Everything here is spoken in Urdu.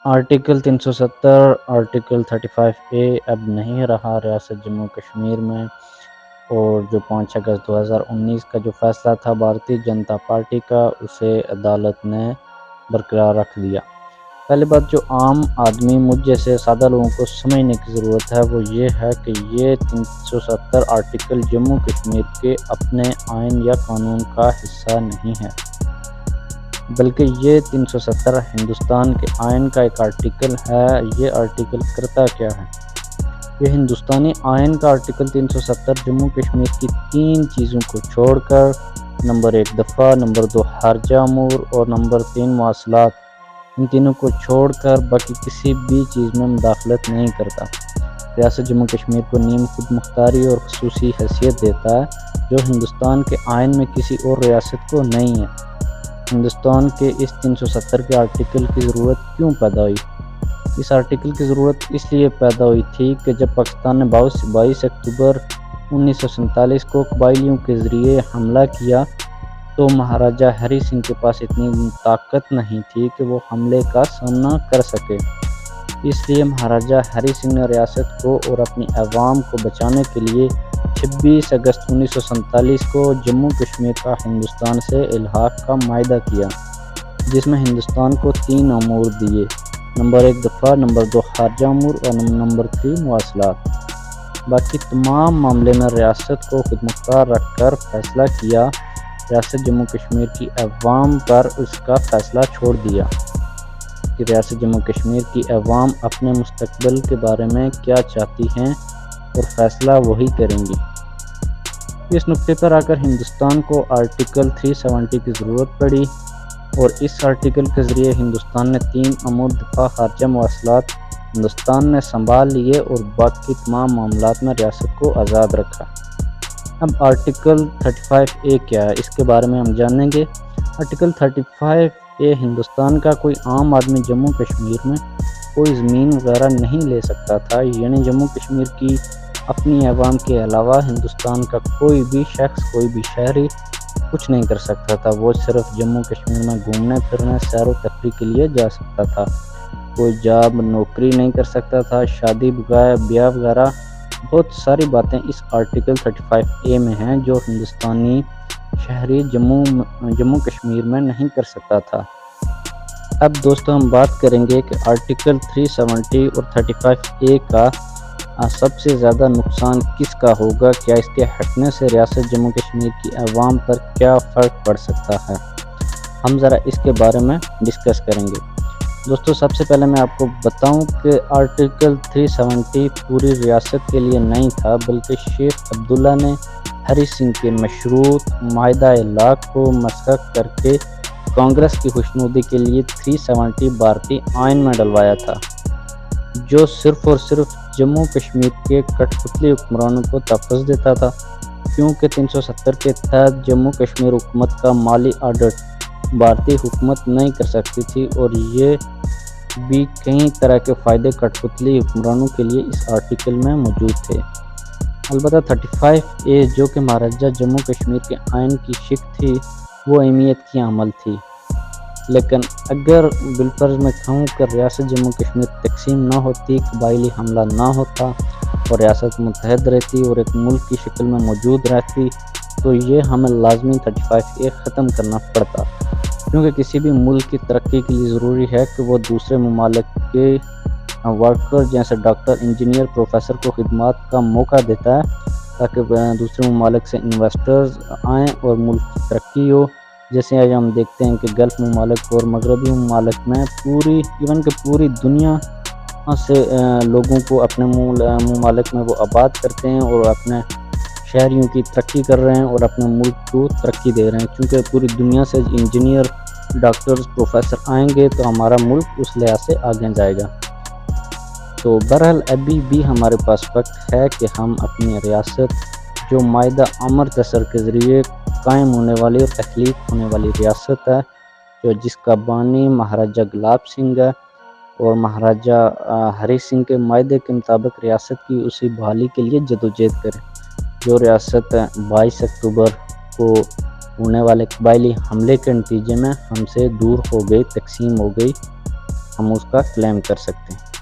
آرٹیکل 370 آرٹیکل 35A اب نہیں رہا ریاست جموں کشمیر میں، اور جو 5 اگست 2019 کا جو فیصلہ تھا بھارتیہ جنتا پارٹی کا، اسے عدالت نے برقرار رکھ دیا۔ پہلی بات جو عام آدمی مجھ جیسے سادہ لوگوں کو سمجھنے کی ضرورت ہے وہ یہ ہے کہ یہ 370 آرٹیکل جموں کشمیر کے اپنے آئین یا قانون کا حصہ نہیں ہے، بلکہ یہ 370 ہندوستان کے آئین کا ایک آرٹیکل ہے۔ یہ آرٹیکل کرتا کیا ہے؟ یہ ہندوستانی آئین کا آرٹیکل 370 جموں کشمیر کی 3 چیزوں کو چھوڑ کر نمبر 1 دفاع، نمبر 2 خارجہ امور اور نمبر 3 مواصلات، ان تینوں کو چھوڑ کر باقی کسی بھی چیز میں مداخلت نہیں کرتا۔ ریاست جموں کشمیر کو نیم خود مختاری اور خصوصی حیثیت دیتا ہے، جو ہندوستان کے آئین میں کسی اور ریاست کو نہیں ہے۔ ہندوستان کے اس 370 کے آرٹیکل کی ضرورت کیوں پیدا ہوئی؟ اس آرٹیکل کی ضرورت اس لیے پیدا ہوئی تھی کہ جب پاکستان نے 22 اکتوبر 1947 کو قبائلیوں کے ذریعے حملہ کیا تو مہاراجہ ہری سنگھ کے پاس اتنی طاقت نہیں تھی کہ وہ حملے کا سامنا کر سکے۔ اس لیے مہاراجہ ہری سنگھ نے ریاست کو اور اپنی عوام کو بچانے کے لیے 26 اگست 1947 کو جموں کشمیر کا ہندوستان سے الحاق کا معاہدہ کیا، جس میں ہندوستان کو 3 امور دیے: نمبر 1 دفاع، نمبر 2 خارجہ امور اور نمبر 3 مواصلات۔ باقی تمام معاملے میں ریاست کو خود مختار رکھ کر فیصلہ کیا۔ ریاست جموں کشمیر کی عوام پر اس کا فیصلہ چھوڑ دیا کہ ریاست جموں کشمیر کی عوام اپنے مستقبل کے بارے میں کیا چاہتی ہیں اور فیصلہ وہی کریں گی۔ اس نقطے پر آ کر ہندوستان کو آرٹیکل 370 کی ضرورت پڑی، اور اس آرٹیکل کے ذریعے ہندوستان نے 3 امور دفاع، خارجہ، مواصلات ہندوستان نے سنبھال لیے اور باقی تمام معاملات میں ریاست کو آزاد رکھا۔ اب آرٹیکل 35A کیا ہے، اس کے بارے میں ہم جانیں گے۔ آرٹیکل 35A ہندوستان کا کوئی عام آدمی جموں کشمیر میں کوئی زمین وغیرہ نہیں لے سکتا تھا، یعنی جموں کشمیر کی اپنی عوام کے علاوہ ہندوستان کا کوئی بھی شخص، کوئی بھی شہری کچھ نہیں کر سکتا تھا۔ وہ صرف جموں کشمیر میں گھومنے پھرنے، سیر و تفریح کے لیے جا سکتا تھا۔ کوئی جاب، نوکری نہیں کر سکتا تھا، شادی بیاہ وغیرہ بہت ساری باتیں اس آرٹیکل 35A میں ہیں جو ہندوستانی شہری جموں کشمیر میں نہیں کر سکتا تھا۔ اب دوستو ہم بات کریں گے کہ آرٹیکل 370 اور 35A کا سب سے زیادہ نقصان کس کا ہوگا، کیا اس کے ہٹنے سے ریاست جموں کشمیر کی عوام پر کیا فرق پڑ سکتا ہے۔ ہم ذرا اس کے بارے میں ڈسکس کریں گے۔ دوستو سب سے پہلے میں آپ کو بتاؤں کہ آرٹیکل 370 پوری ریاست کے لیے نہیں تھا، بلکہ شیخ عبداللہ نے ہری سنگھ کے مشروط معاہدہ لاک کو مسخ کر کے کانگریس کی خوشنودی کے لیے 370 بھارتی آئین میں ڈلوایا تھا، جو صرف اور صرف جموں کشمیر کے کٹ پتلی حکمرانوں کو تحفظ دیتا تھا، کیونکہ 370 کے تحت جموں کشمیر حکومت کا مالی آڈٹ بھارتی حکومت نہیں کر سکتی تھی، اور یہ بھی کئی طرح کے فائدے کٹ پتلی حکمرانوں کے لیے اس آرٹیکل میں موجود تھے۔ البتہ 35A جو کہ مہاراجہ جموں کشمیر کے آئین کی شق تھی، وہ اہمیت کی حامل تھی، لیکن اگر بالفرض میں کہوں کہ ریاست جموں کشمیر تقسیم نہ ہوتی، قبائلی حملہ نہ ہوتا اور ریاست متحد رہتی اور ایک ملک کی شکل میں موجود رہتی، تو یہ ہمیں لازمی 35A ختم کرنا پڑتا، کیونکہ کسی بھی ملک کی ترقی کے لیے ضروری ہے کہ وہ دوسرے ممالک کے ورکر جیسے ڈاکٹر، انجینئر، پروفیسر کو خدمات کا موقع دیتا ہے، تاکہ دوسرے ممالک سے انویسٹرز آئیں اور ملک کی ترقی ہو۔ جیسے آج ہم دیکھتے ہیں کہ گلف ممالک اور مغربی ممالک میں پوری دنیا سے لوگوں کو اپنے ممالک میں وہ آباد کرتے ہیں اور اپنے شہریوں کی ترقی کر رہے ہیں اور اپنے ملک کو ترقی دے رہے ہیں، کیونکہ پوری دنیا سے انجینئر، ڈاکٹرز، پروفیسر آئیں گے تو ہمارا ملک اس لحاظ سے آگے جائے گا۔ تو بہرحال ابھی بھی ہمارے پاس وقت ہے کہ ہم اپنی ریاست جو معاہدہ امرتسر کے ذریعے قائم ہونے والی اور تخلیق ہونے والی ریاست ہے، جس کا بانی مہاراجہ گلاب سنگھ ہے، اور مہاراجہ ہری سنگھ کے معاہدے کے مطابق ریاست کی اسی بحالی کے لیے جدوجہد کرے۔ جو ریاست 22 اکتوبر کو ہونے والے قبائلی حملے کے نتیجے میں ہم سے دور ہو گئی، تقسیم ہو گئی، ہم اس کا کلیم کر سکتے ہیں۔